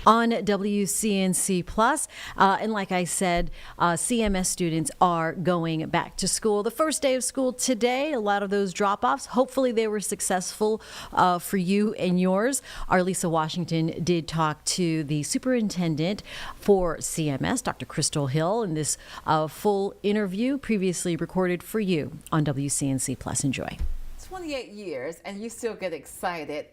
on WCNC Plus. And like I said, CMS students are going back to school. The first day of school today, a lot of those drop-offs, hopefully they were successful for you and yours. Our Lisa Washington did talk to the superintendent for CMS, Dr. Crystal Hill, in this full interview previously recorded for you on WCNC Plus. Enjoy. 28 years and you still get excited.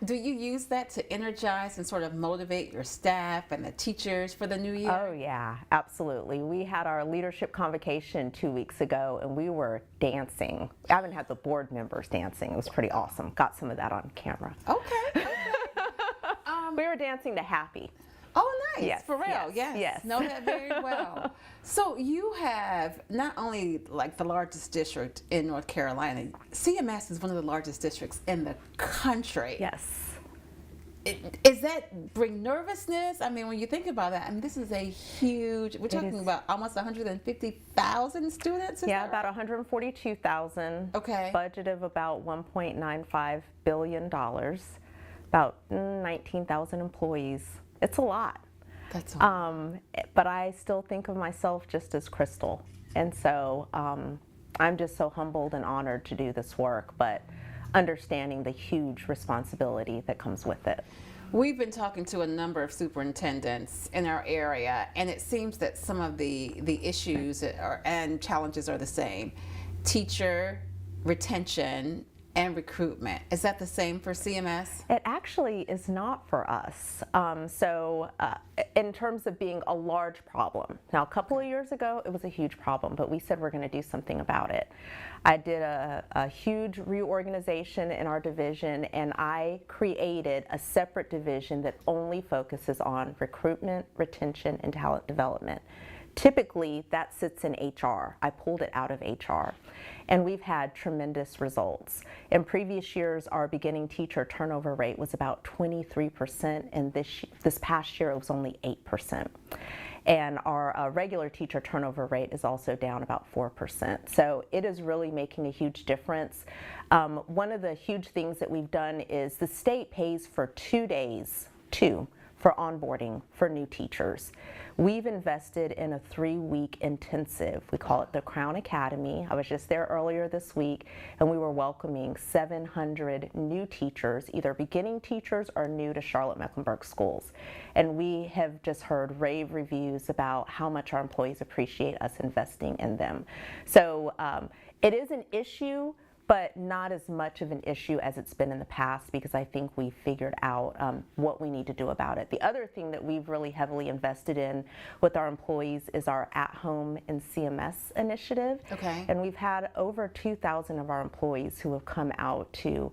Do you use that to energize and sort of motivate your staff and the teachers for the new year? Oh yeah, absolutely. We had our leadership convocation 2 weeks ago and we were dancing. I haven't had the board members dancing. It was pretty awesome. Got some of that on camera. Okay. We were dancing to Happy. Oh, nice. Yes, For real. Yes. Know that very well. So you have not only like the largest district in North Carolina, CMS is one of the largest districts in the country. Yes. Does that bring nervousness? I mean, when you think about that, I mean, this is a huge, we're talking about almost 150,000 students? Yeah, about 142,000. Okay. Budget of about $1.95 billion. About 19,000 employees. It's a lot. That's a lot. But I still think of myself just as Crystal. And so I'm just so humbled and honored to do this work, but understanding the huge responsibility that comes with it. We've been talking to a number of superintendents in our area, and it seems that some of the issues and challenges are the same. Teacher retention and recruitment. Is that the same for CMS? It actually is not for us. In terms of being a large problem. Now, a couple of years ago, it was a huge problem, but we said we're going to do something about it. I did a huge reorganization in our division, and I created a separate division that only focuses on recruitment, retention, and talent development. Typically, that sits in HR. I pulled it out of HR, and we've had tremendous results. In previous years, our beginning teacher turnover rate was about 23%, and this past year it was only 8%. And our regular teacher turnover rate is also down about 4%. So it is really making a huge difference. One of the huge things that we've done is the state pays for 2 days, for onboarding for new teachers. We've invested in a 3-week intensive. We call it the Crown Academy. I was just there earlier this week, and we were welcoming 700 new teachers, either beginning teachers or new to Charlotte-Mecklenburg Schools. And we have just heard rave reviews about how much our employees appreciate us investing in them. So it is an issue, but not as much of an issue as it's been in the past, because I think we figured out what we need to do about it. The other thing that we've really heavily invested in with our employees is our At Home in CMS initiative. Okay. And we've had over 2,000 of our employees who have come out to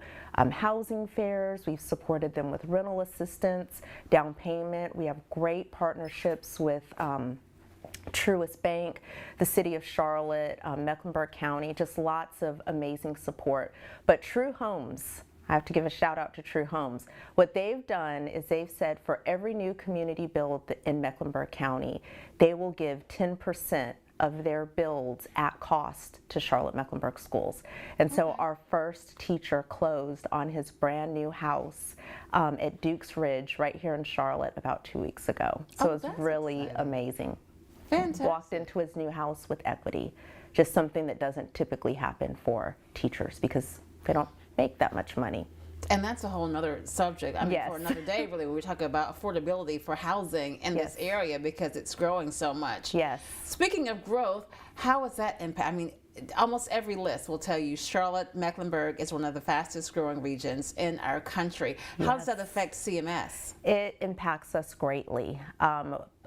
housing fairs. We've supported them with rental assistance, down payment. We have great partnerships with Truist Bank, the city of Charlotte, Mecklenburg County, just lots of amazing support. But True Homes, I have to give a shout out to True Homes. What they've done is they've said for every new community build in Mecklenburg County, they will give 10% of their builds at cost to Charlotte-Mecklenburg Schools. And so our first teacher closed on his brand new house at Duke's Ridge right here in Charlotte about 2 weeks ago. So it was really amazing. Fantastic. Walked into his new house with equity. Just something that doesn't typically happen for teachers because they don't make that much money. And that's a whole nother subject. I mean, Yes. for another day, really, when we talk about affordability for housing in this area because it's growing so much. Yes. Speaking of growth, how is that impact? I mean, almost every list will tell you Charlotte-Mecklenburg is one of the fastest growing regions in our country. How does that affect CMS? It impacts us greatly.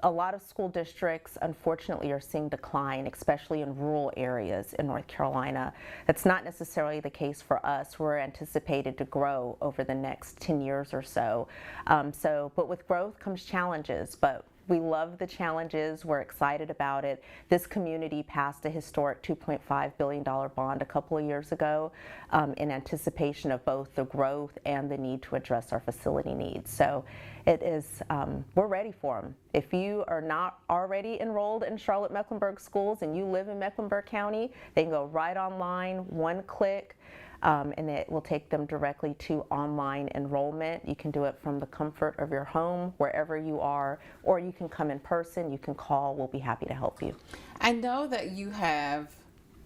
A lot of school districts, unfortunately, are seeing decline, especially in rural areas in North Carolina. That's not necessarily the case for us. We're anticipated to grow over the next 10 years or so. But with growth comes challenges. But we love the challenges. We're excited about it. This community passed a historic $2.5 billion bond a couple of years ago in anticipation of both the growth and the need to address our facility needs. So it is, we're ready for them. If you are not already enrolled in Charlotte-Mecklenburg Schools and you live in Mecklenburg County, they can go right online, one click. and it will take them directly to online enrollment. You can do it from the comfort of your home, wherever you are, or you can come in person, you can call, we'll be happy to help you. I know that you have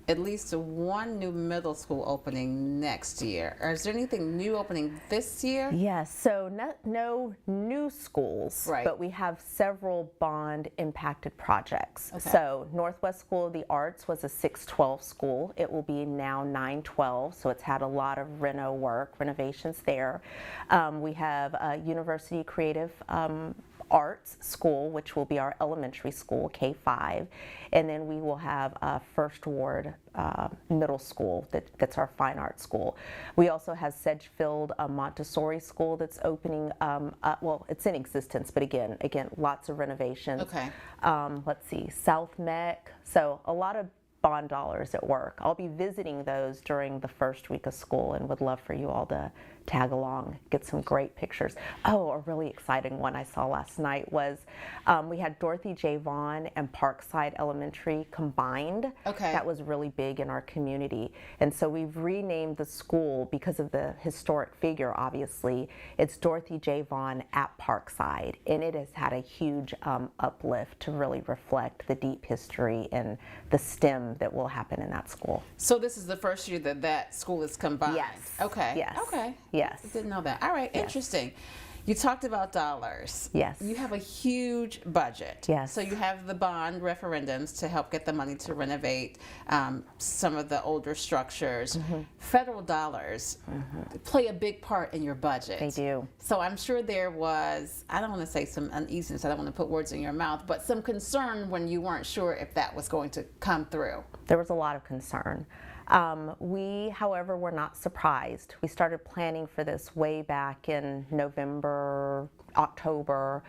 at least one new middle school opening next year. Is there anything new opening this year? Yes, so no new schools, Right. but we have several bond impacted projects. Okay. So Northwest School of the Arts was a 612 school. It will be now 912, so it's had a lot of renovations there. We have University Creative Arts School, which will be our elementary school, K-5, and then we will have First Ward Middle School, that's our fine arts school. We also have Sedgefield Montessori School that's opening, well, it's in existence, but again, lots of renovations. Okay. Let's see, South Mech, so a lot of bond dollars at work. I'll be visiting those during the first week of school and would love for you all to tag along, get some great pictures. Oh, a really exciting one I saw last night was we had Dorothy J. Vaughan and Parkside Elementary combined. Okay. That was really big in our community. And so we've renamed the school because of the historic figure, obviously. It's Dorothy J. Vaughan at Parkside. And it has had a huge uplift to really reflect the deep history and the STEM that will happen in that school. So this is the first year that that school is combined? Yes. Okay. Yes. Okay. Yes. Didn't know that. All right. Yes. Interesting. You talked about dollars. Yes. You have a huge budget. Yes. So you have the bond referendums to help get the money to renovate some of the older structures. Mm-hmm. Federal dollars play a big part in your budget. They do. So I'm sure there was, I don't want to say some uneasiness, I don't want to put words in your mouth, but some concern when you weren't sure if that was going to come through. There was a lot of concern. We, however, were not surprised. We started planning for this way back in November, October,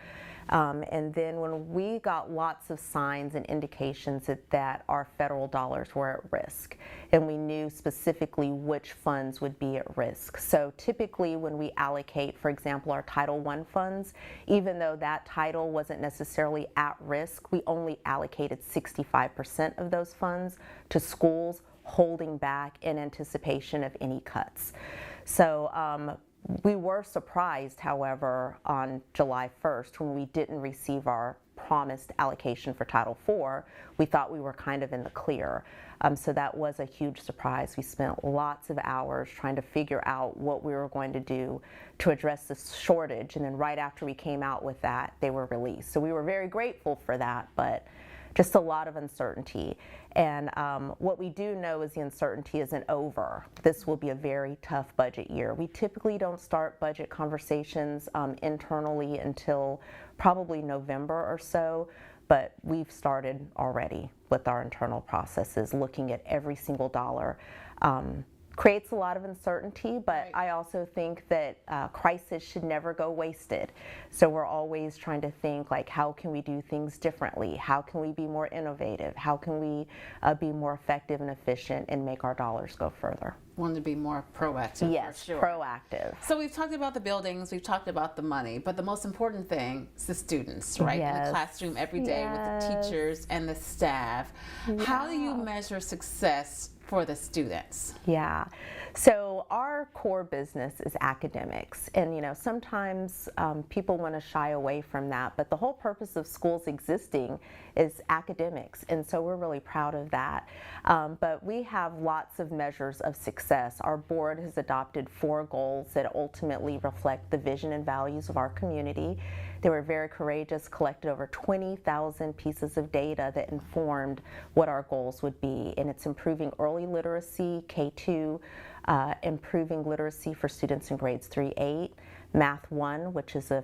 and then when we got lots of signs and indications that our federal dollars were at risk, and we knew specifically which funds would be at risk. So typically when we allocate, for example, our Title I funds, even though that title wasn't necessarily at risk, we only allocated 65% of those funds to schools, holding back in anticipation of any cuts. So we were surprised, however, on July 1st when we didn't receive our promised allocation for Title IV. We thought we were kind of in the clear. So that was a huge surprise. We spent lots of hours trying to figure out what we were going to do to address this shortage, and then right after we came out with that, they were released. So we were very grateful for that, but just a lot of uncertainty. And what we do know is the uncertainty isn't over. This will be a very tough budget year. We typically don't start budget conversations internally until probably November or so, but we've started already with our internal processes, looking at every single dollar. Creates a lot of uncertainty, but Right. I also think that crisis should never go wasted. So we're always trying to think, like, how can we do things differently? How can we be more innovative? How can we be more effective and efficient and make our dollars go further? Wanted to be more proactive. Yes, for sure. proactive. So we've talked about the buildings, we've talked about the money, but the most important thing is the students, right? In Yes. the classroom every day with the Yes. teachers and the staff. How do you measure success for the students? Yeah. So our core business is academics, and sometimes people want to shy away from that, but the whole purpose of schools existing is academics, and so we're really proud of that. But we have lots of measures of success. Our board has adopted 4 goals that ultimately reflect the vision and values of our community. They were very courageous, collected over 20,000 pieces of data that informed what our goals would be, and it's improving early literacy, K-2, improving literacy for students in grades 3-8, Math 1, which is a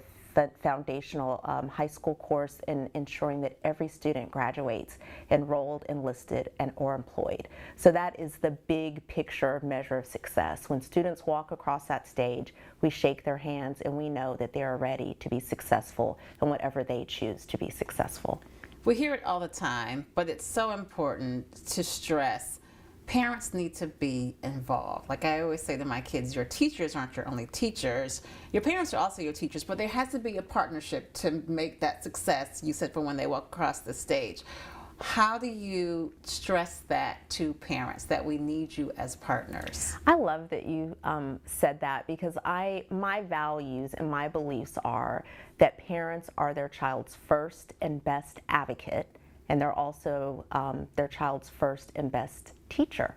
foundational high school course, in ensuring that every student graduates enrolled, enlisted, and or employed. So that is the big picture measure of success. When students walk across that stage, we shake their hands and we know that they are ready to be successful in whatever they choose to be successful. We hear it all the time, but it's so important to stress parents need to be involved. Like I always say to my kids, your teachers aren't your only teachers. Your parents are also your teachers, but there has to be a partnership to make that success, you said, for when they walk across the stage. How do you stress that to parents, that we need you as partners? I love that you said that, because my values and my beliefs are that parents are their child's first and best advocate, and they're also their child's first and best teacher,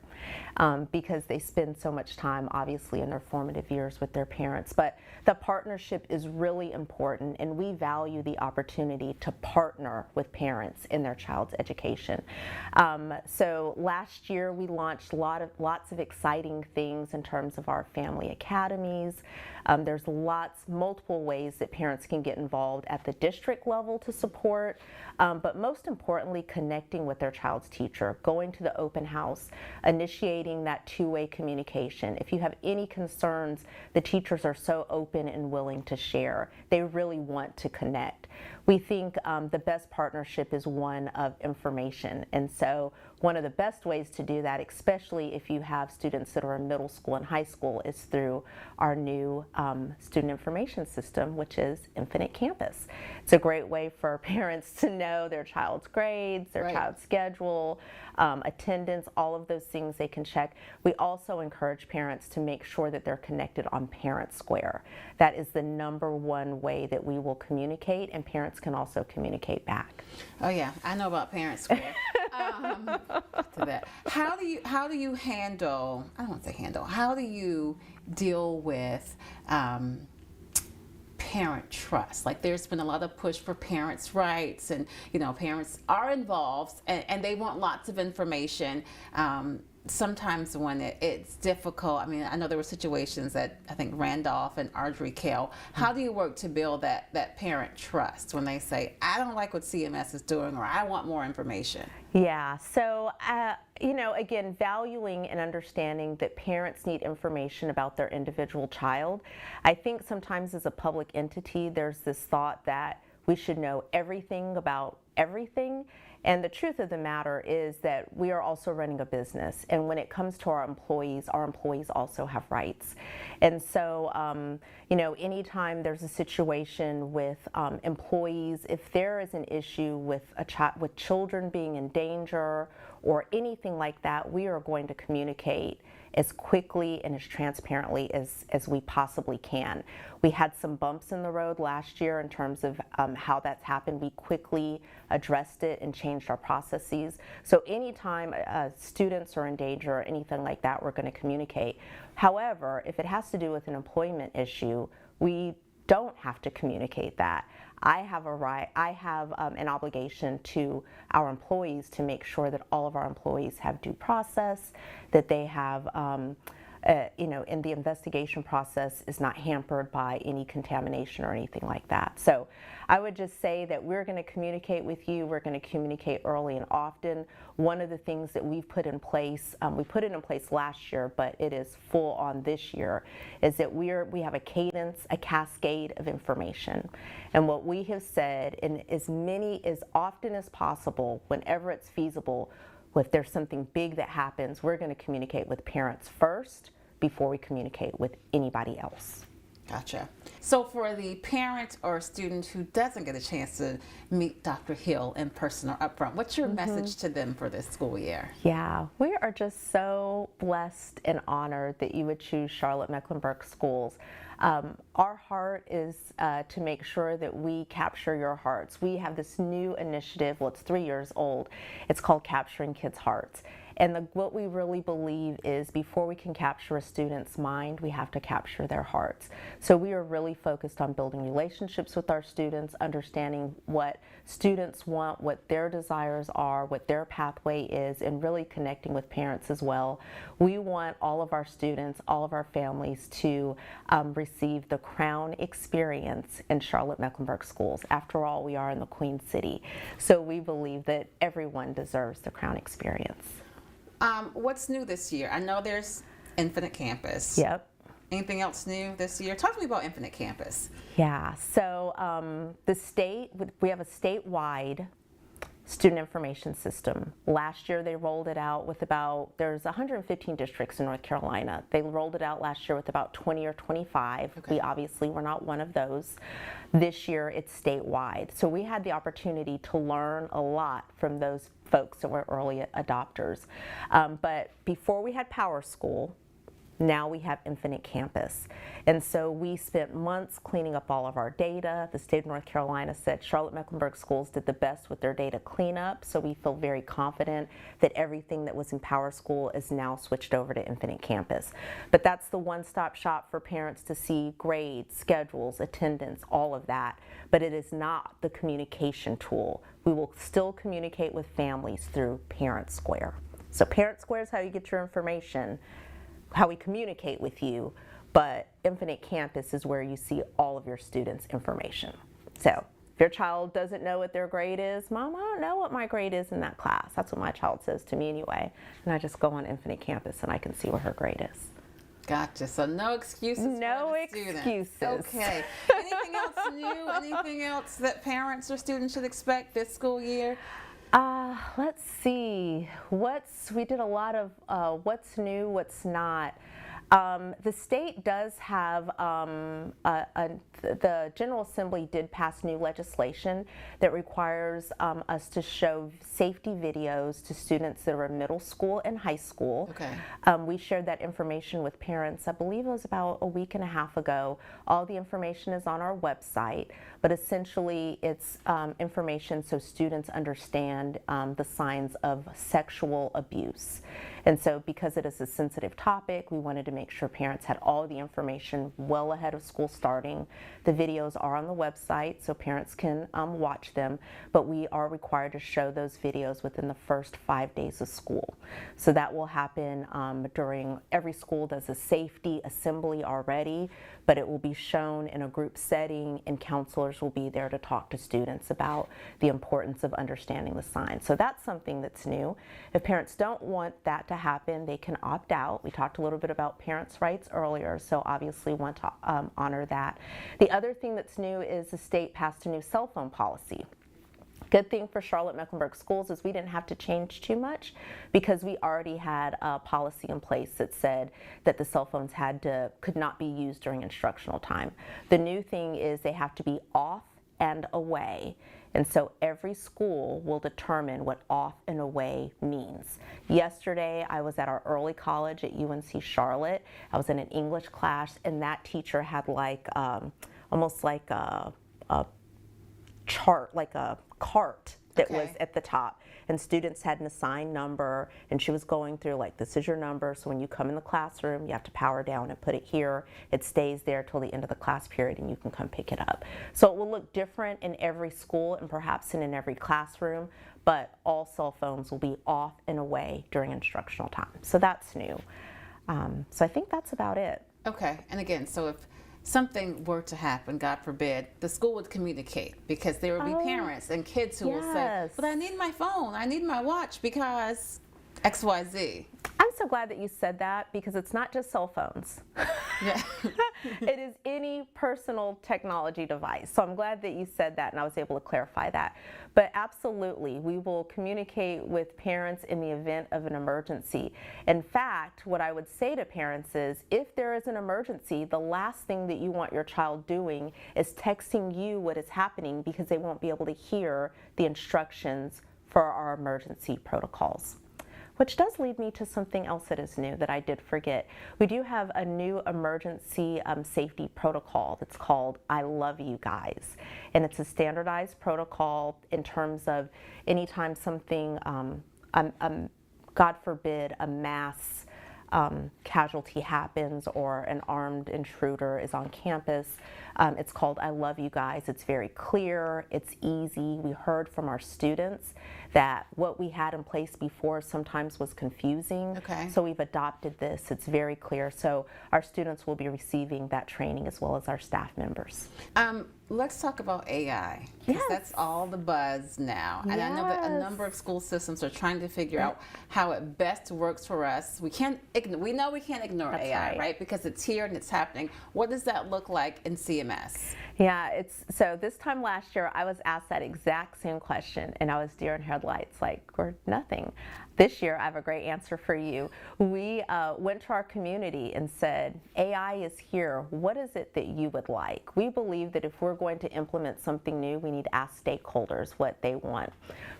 because they spend so much time, obviously, in their formative years with their parents. But the partnership is really important, and we value the opportunity to partner with parents in their child's education. So last year we launched lots of exciting things in terms of our family academies. There's multiple ways that parents can get involved at the district level to support, but most importantly, connecting with their child's teacher, going to the open house, initiating that two-way communication. If you have any concerns, the teachers are so open and willing to share. They really want to connect. We think the best partnership is one of information, and so one of the best ways to do that, especially if you have students that are in middle school and high school, is through our new student information system, which is Infinite Campus. It's a great way for parents to know their child's grades, their child's schedule, attendance, all of those things they can check. We also encourage parents to make sure that they're connected on Parent Square. That is the #1 way that we will communicate, and parents can also communicate back. Oh yeah, I know about Parent Square. To that, how do you handle? I don't want to say handle. How do you deal with parent trust? Like, there's been a lot of push for parents' rights, and parents are involved, and they want lots of information. Sometimes when it's difficult, I mean, I know there were situations at, I think, Randolph and Ardrey Kell. How do you work to build that parent trust when they say, I don't like what CMS is doing, or I want more information? Yeah, so, again, valuing and understanding that parents need information about their individual child. I think sometimes as a public entity, there's this thought that we should know everything about everything. And the truth of the matter is that we are also running a business. And when it comes to our employees also have rights. And so, anytime there's a situation with employees, if there is an issue with with children being in danger or anything like that, we are going to communicate as quickly and as transparently as we possibly can. We had some bumps in the road last year in terms of how that's happened. We quickly addressed it and changed our processes. So anytime students are in danger or anything like that, we're going to communicate. However, if it has to do with an employment issue, we don't have to communicate that. I have an obligation to our employees to make sure that all of our employees have due process, that they have, in the investigation process is not hampered by any contamination or anything like that. So I would just say that we're going to communicate with you. We're going to communicate early and often. One of the things that we've put in place, we put it in place last year, but it is full on this year, is that we have a cadence, a cascade of information. And what we have said, in as often as possible, whenever it's feasible, if there's something big that happens, we're going to communicate with parents first before we communicate with anybody else. Gotcha. So for the parent or student who doesn't get a chance to meet Dr. Hill in person or upfront, what's your message to them for this school year? Yeah, we are just so blessed and honored that you would choose Charlotte-Mecklenburg Schools. Our heart is to make sure that we capture your hearts. We have this new initiative, well, it's 3 years old. It's called Capturing Kids' Hearts. And what we really believe is before we can capture a student's mind, we have to capture their hearts. So we are really focused on building relationships with our students, understanding what students want, what their desires are, what their pathway is, and really connecting with parents as well. We want all of our students, all of our families to receive the Crown experience in Charlotte-Mecklenburg Schools. After all, we are in the Queen City. So we believe that everyone deserves the Crown experience. What's new this year? I know there's Infinite Campus. Yep. Anything else new this year? Talk to me about Infinite Campus. Yeah, so we have a statewide student information system. Last year they rolled it out with there's 115 districts in North Carolina. They rolled it out last year with about 20 or 25. Okay. We obviously were not one of those. This year it's statewide. So we had the opportunity to learn a lot from those folks that were early adopters. But before we had Power School, now we have Infinite Campus. And so we spent months cleaning up all of our data. The state of North Carolina said Charlotte-Mecklenburg Schools did the best with their data cleanup, so we feel very confident that everything that was in Power School is now switched over to Infinite Campus. But that's the one-stop shop for parents to see grades, schedules, attendance, all of that. But it is not the communication tool. We will still communicate with families through Parent Square. So Parent Square is how you get your information, how we communicate with you, but Infinite Campus is where you see all of your students' information. So if your child doesn't know what their grade is, Mom, I don't know what my grade is in that class. That's what my child says to me anyway. And I just go on Infinite Campus and I can see what her grade is. Gotcha. So no excuses. No for the student. excuses. Okay. Anything else new? Anything else that parents or students should expect this school year? Let's see. We did a lot of what's new, what's not. The state does have, the General Assembly did pass new legislation that requires us to show safety videos to students that are in middle school and high school. Okay. We shared that information with parents, I believe it was about a week and a half ago. All the information is on our website, but essentially it's information so students understand the signs of sexual abuse. And so because it is a sensitive topic, we wanted to make sure parents had all the information well ahead of school starting. The videos are on the website so parents can watch them, but we are required to show those videos within the first 5 days of school. So that will happen during, every school does a safety assembly already, but it will be shown in a group setting and counselors will be there to talk to students about the importance of understanding the signs. So that's something that's new. If parents don't want that to happen, they can opt out. We talked a little bit about parents' rights earlier, so obviously want to honor that. The other thing that's new is the state passed a new cell phone policy. Good thing for Charlotte-Mecklenburg Schools is we didn't have to change too much because we already had a policy in place that said that the cell phones could not be used during instructional time. The new thing is they have to be off and away. And so every school will determine what off and away means. Yesterday, I was at our early college at UNC Charlotte. I was in an English class, and that teacher had like almost like a chart, like a cart that was at the top, and students had an assigned number, and she was going through like, this is your number, so when you come in the classroom you have to power down and put it here. It stays there till the end of the class period and you can come pick it up. So it will look different in every school and perhaps in every classroom, but all cell phones will be off and away during instructional time. So that's new. So I think that's about it. Okay. And again, so if something were to happen, God forbid, the school would communicate because there would be parents and kids who will say, but I need my phone, I need my watch because XYZ. I'm so glad that you said that because it's not just cell phones. Yeah. It is any personal technology device. So I'm glad that you said that and I was able to clarify that. But absolutely, we will communicate with parents in the event of an emergency. In fact, what I would say to parents is if there is an emergency, the last thing that you want your child doing is texting you what is happening because they won't be able to hear the instructions for our emergency protocols. Which does lead me to something else that is new that I did forget. We do have a new emergency safety protocol that's called I Love You Guys. And it's a standardized protocol in terms of anytime something, God forbid, a mass casualty happens or an armed intruder is on campus. It's called I Love You Guys. It's very clear, it's easy. We heard from our students that what we had in place before sometimes was confusing. Okay. So we've adopted this. It's very clear. So our students will be receiving that training as well as our staff members. Let's talk about AI, because that's all the buzz now. And I know that a number of school systems are trying to figure out how it best works for us. We know we can't ignore AI, right? Because it's here and it's happening. What does that look like in CMS? Yeah, so this time last year I was asked that exact same question and I was deer in headlights, like, or nothing. This year I have a great answer for you. We went to our community and said, AI is here. What is it that you would like? We believe that if we're going to implement something new, we need to ask stakeholders what they want.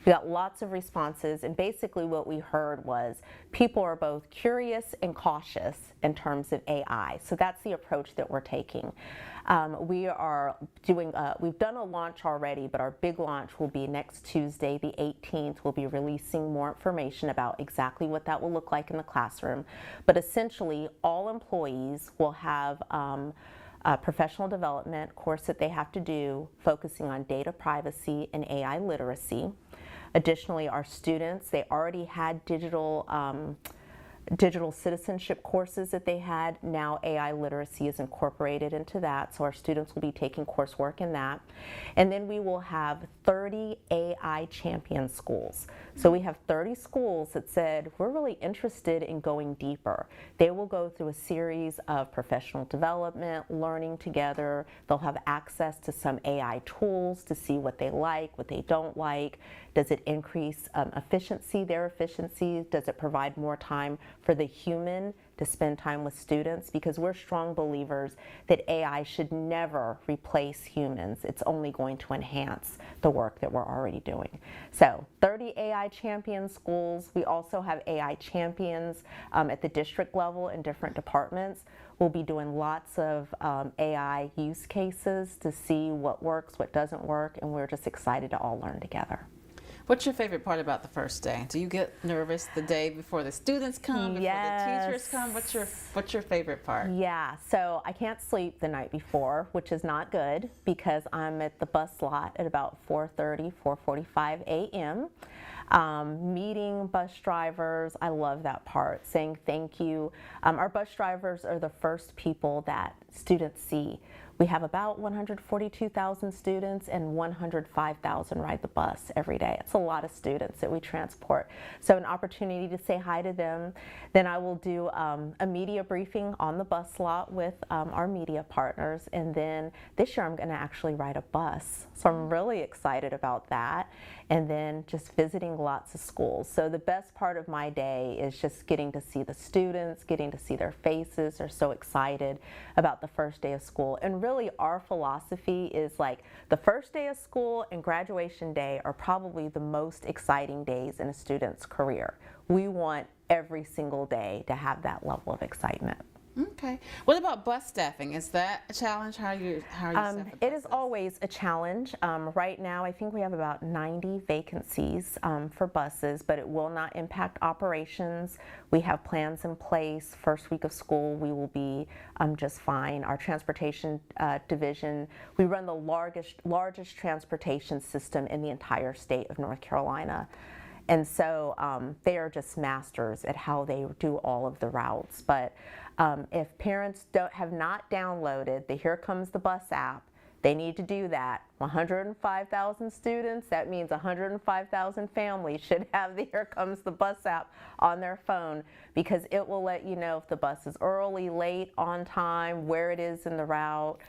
We got lots of responses, and basically what we heard was people are both curious and cautious in terms of AI. So that's the approach that we're taking. We are doing, we've done a launch already, but our big launch will be next Tuesday, the 18th. We'll be releasing more information about exactly what that will look like in the classroom. But essentially, all employees will have a professional development course that they have to do focusing on data privacy and AI literacy. Additionally, our students, they already had digital citizenship courses that they had. Now AI literacy is incorporated into that, so our students will be taking coursework in that. And then we will have 30 AI champion schools. So we have 30 schools that said, we're really interested in going deeper. They will go through a series of professional development, learning together. They'll have access to some AI tools to see what they like, what they don't like. Does it increase efficiency, their efficiency? Does it provide more time for the human to spend time with students? Because we're strong believers that AI should never replace humans. It's only going to enhance the work that we're already doing. So 30 AI champion schools. We also have AI champions at the district level in different departments. We'll be doing lots of AI use cases to see what works, what doesn't work, and we're just excited to all learn together. What's your favorite part about the first day? Do you get nervous the day before the students come, before the teachers come? What's your favorite part? Yeah, so I can't sleep the night before, which is not good because I'm at the bus lot at about 4:30, 4:45 a.m. Meeting bus drivers, I love that part, saying thank you. Our bus drivers are the first people that students see. We have about 142,000 students and 105,000 ride the bus every day. It's a lot of students that we transport. So an opportunity to say hi to them. Then I will do a media briefing on the bus lot with our media partners. And then this year I'm going to actually ride a bus. So I'm really excited about that. And then just visiting lots of schools. So the best part of my day is just getting to see the students, getting to see their faces. They're so excited about the first day of school. And really our philosophy is like the first day of school and graduation day are probably the most exciting days in a student's career. We want every single day to have that level of excitement. Okay. What about bus staffing? Is that a challenge? How are you It is always a challenge. Right now, I think we have about 90 vacancies for buses, but it will not impact operations. We have plans in place. First week of school, we will be just fine. Our transportation division, we run the largest transportation system in the entire state of North Carolina. And so they are just masters at how they do all of the routes. But if parents have not downloaded the Here Comes the Bus app, they need to do that. 105,000 students, that means 105,000 families should have the Here Comes the Bus app on their phone because it will let you know if the bus is early, late, on time, where it is in the route.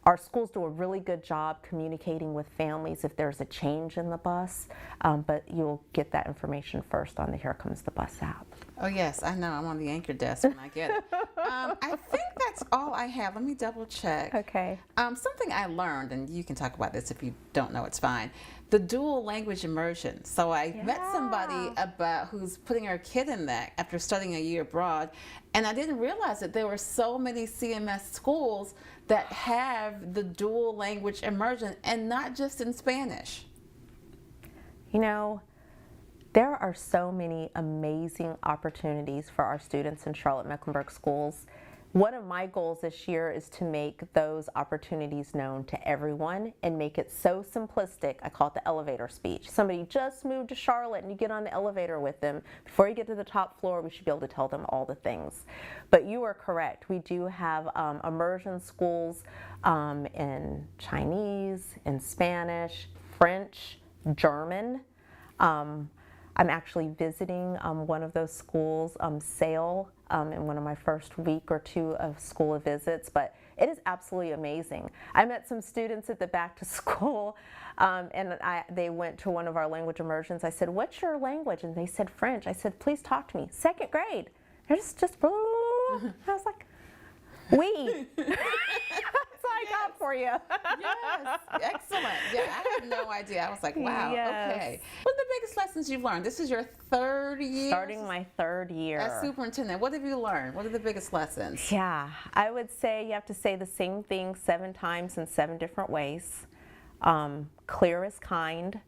Our schools do a really good job communicating with families if there's a change in the bus, but you'll get that information first on the Here Comes the Bus app. Oh yes, I know. I'm on the anchor desk when I get it. I think that's all I have. Let me double check. Okay. Something I learned, and you can talk about this if you don't know, it's fine. The dual language immersion. So I met somebody about who's putting her kid in that after studying a year abroad, and I didn't realize that there were so many CMS schools that have the dual language immersion, and not just in Spanish. You know, there are so many amazing opportunities for our students in Charlotte-Mecklenburg Schools. One of my goals this year is to make those opportunities known to everyone and make it so simplistic. I call it the elevator speech. Somebody just moved to Charlotte and you get on the elevator with them. Before you get to the top floor, we should be able to tell them all the things. But you are correct. We do have immersion schools in Chinese, in Spanish, French, German. I'm actually visiting one of those schools, Sale, in one of my first week or two of school visits, but It is absolutely amazing. I met some students at the back to school, and they went to one of our language immersions. I said, "What's your language?" And they said French. I said, "Please talk to me." 2nd grade. They're just blah, blah, blah. I was like, "We." That's all I got for you. Yes, excellent. Yeah, I had no idea. I was like, wow, Yes. okay. What are the biggest lessons you've learned? This is your 3rd year? Starting my 3rd year. As superintendent, what have you learned? What are the biggest lessons? Yeah, I would say you have to say the same thing 7 times in 7 different ways. Clear is kind.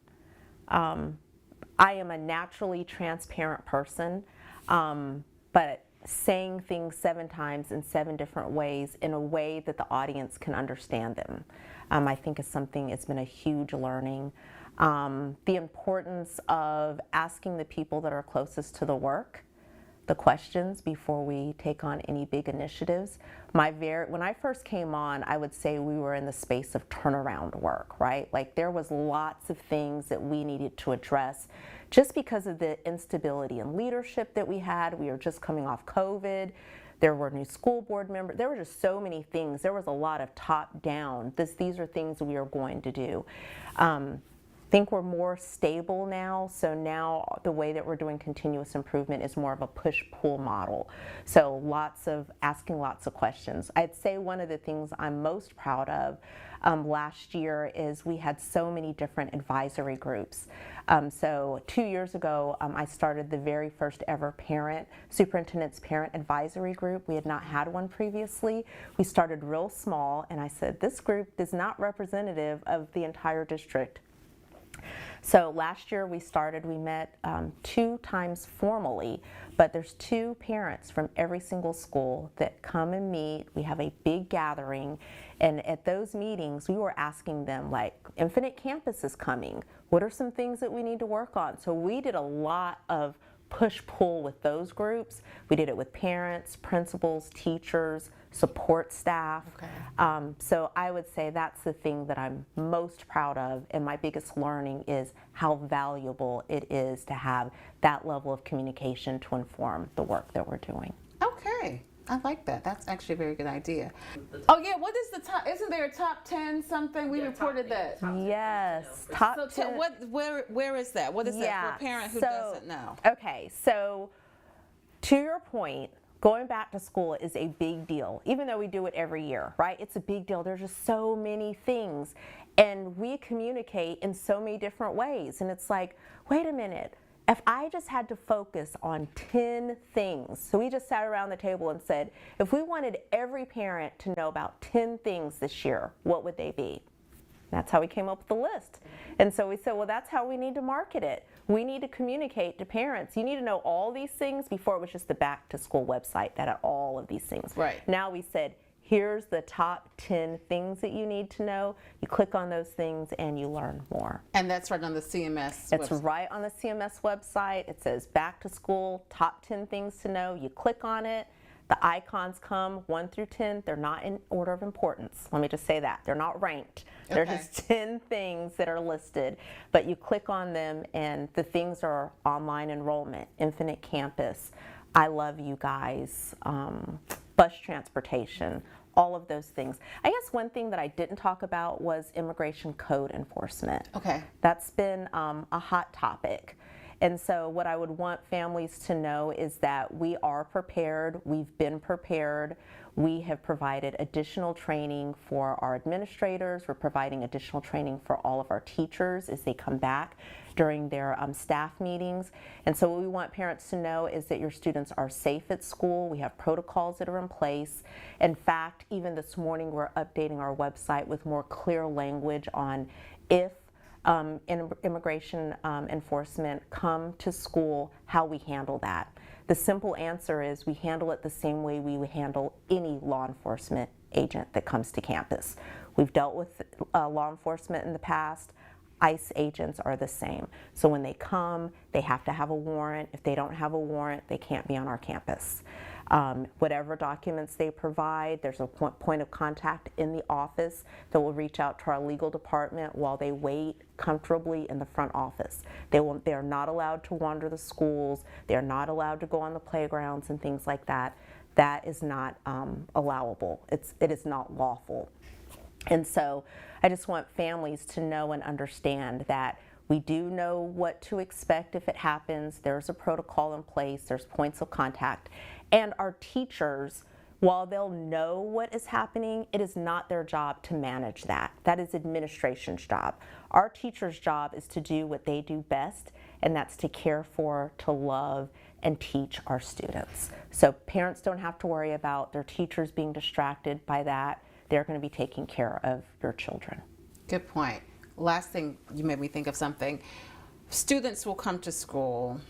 I am a naturally transparent person, but saying things 7 times in 7 different ways in a way that the audience can understand them, I think is something, it's been a huge learning. The importance of asking the people that are closest to the work the questions before we take on any big initiatives. When I first came on, I would say we were in the space of turnaround work, right? Like there was lots of things that we needed to address just because of the instability in leadership that we had. We were just coming off COVID. There were new school board members. There were just so many things. There was a lot of top down. These are things we are going to do. I think we're more stable now, so now the way that we're doing continuous improvement is more of a push-pull model. So asking lots of questions. I'd say one of the things I'm most proud of last year is we had so many different advisory groups. So 2 years ago, I started the very first ever superintendent's parent advisory group. We had not had one previously. We started real small, and I said, this group is not representative of the entire district. So last year we met 2 times formally, but there's 2 parents from every single school that come and meet. We have a big gathering, and at those meetings we were asking them, like, Infinite Campus is coming. What are some things that we need to work on? So we did a lot of push-pull with those groups. We did it with parents, principals, teachers, support staff. Okay. So I would say that's the thing that I'm most proud of, and my biggest learning is how valuable it is to have that level of communication to inform the work that we're doing. Okay. I like that. That's actually a very good idea. Oh yeah, what is the top? Isn't there a top 10 something? We reported that. Yes, top So 10. where is that? What is that for a parent who doesn't know? Okay, so to your point, going back to school is a big deal, even though we do it every year, right? It's a big deal. There's just so many things, and we communicate in so many different ways, and it's like, wait a minute. If I just had to focus on 10 things, so we just sat around the table and said, if we wanted every parent to know about 10 things this year, what would they be? That's how we came up with the list. And so we said, well, that's how we need to market it. We need to communicate to parents. You need to know all these things. Before it was just the back to school website that had all of these things. Right. Now we said, here's the top 10 things that you need to know. You click on those things and you learn more. And that's right on the CMS It's website. right on the CMS website. It says back to school, top 10 things to know. You click on it. The icons come 1 through 10. They're not in order of importance. Let me just say that. They're not ranked. They're Okay. just 10 things that are listed. But you click on them, and the things are online enrollment, Infinite Campus, I Love You Guys, bus transportation, all of those things. I guess one thing that I didn't talk about was immigration code enforcement. Okay. That's been a hot topic. And so what I would want families to know is that we are prepared, we've been prepared, we have provided additional training for our administrators, we're providing additional training for all of our teachers as they come back during their staff meetings. And so what we want parents to know is that your students are safe at school. We have protocols that are in place. In fact, even this morning we're updating our website with more clear language on if immigration enforcement come to school, how we handle that. The simple answer is we handle it the same way we would handle any law enforcement agent that comes to campus. We've dealt with law enforcement in the past. ICE agents are the same. So when they come, they have to have a warrant. If they don't have a warrant, they can't be on our campus. Whatever documents they provide, there's a point of contact in the office that will reach out to our legal department while they wait comfortably in the front office. They are not allowed to wander the schools. They are not allowed to go on the playgrounds and things like that. that is not allowable. It is not lawful. And so I just want families to know and understand that we do know what to expect if it happens. There's a protocol in place, there's points of contact, and our teachers, while they'll know what is happening, it is not their job to manage that. That is administration's job. Our teachers' job is to do what they do best, and that's to care for, to love, and teach our students. So parents don't have to worry about their teachers being distracted by that. They're going to be taking care of your children. Good point. Last thing, you made me think of something. Students will come to school,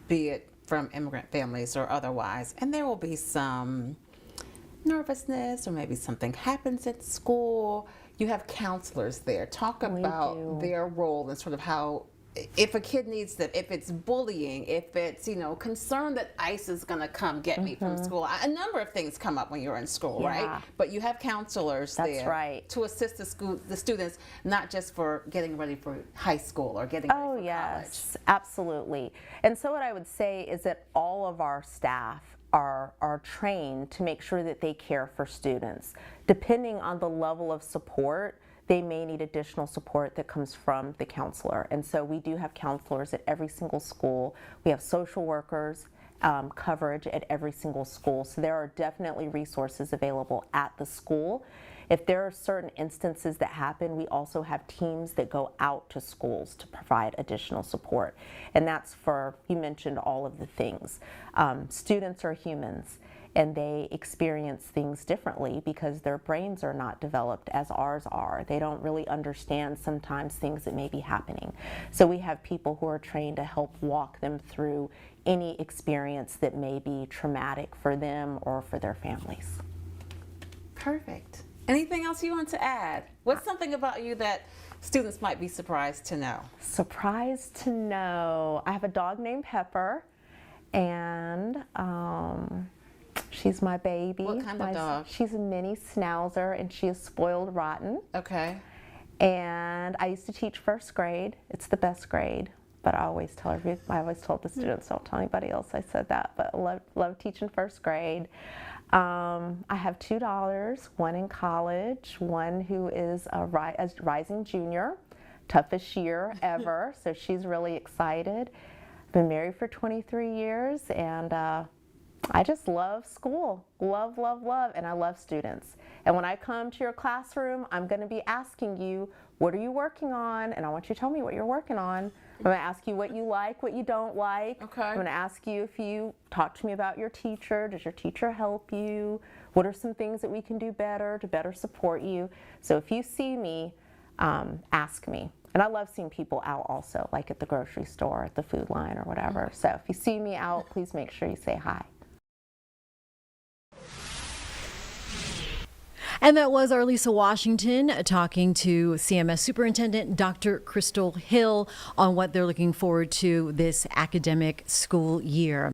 be it from immigrant families or otherwise, and there will be some nervousness or maybe something happens at school. You have counselors there. Talk about their role and sort of how, if a kid needs them, if it's bullying, if it's, concern that ICE is going to come get me from school. A number of things come up when you're in school, right? But you have counselors there to assist the students, not just for getting ready for high school or getting ready for yes, absolutely. And so what I would say is that all of our staff are trained to make sure that they care for students. Depending on the level of support, they may need additional support that comes from the counselor. And so we do have counselors at every single school. We have social workers coverage at every single school. So there are definitely resources available at the school. If there are certain instances that happen, we also have teams that go out to schools to provide additional support. And that's for, you mentioned all of the things. Students are humans, and they experience things differently because their brains are not developed as ours are. They don't really understand sometimes things that may be happening. So we have people who are trained to help walk them through any experience that may be traumatic for them or for their families. Perfect. Anything else you want to add? What's something about you that students might be surprised to know? Surprised to know. I have a dog named Pepper, and she's my baby. What kind of dog? She's a mini schnauzer, and she is spoiled rotten. Okay. And I used to teach first grade. It's the best grade, but I always told the students, don't tell anybody else I said that, but I love teaching first grade. I have two daughters, one in college, one who is a rising junior, toughest year ever, so she's really excited. Been married for 23 years, and I just love school, love, and I love students. And when I come to your classroom, I'm going to be asking you, what are you working on? And I want you to tell me what you're working on. I'm going to ask you what you like, what you don't like. Okay. I'm going to ask you if you talk to me about your teacher. Does your teacher help you? What are some things that we can do better to better support you? So if you see me, ask me. And I love seeing people out also, like at the grocery store, at the food line or whatever. So if you see me out, please make sure you say hi. And that was our Lisa Washington talking to CMS Superintendent Dr. Crystal Hill on what they're looking forward to this academic school year.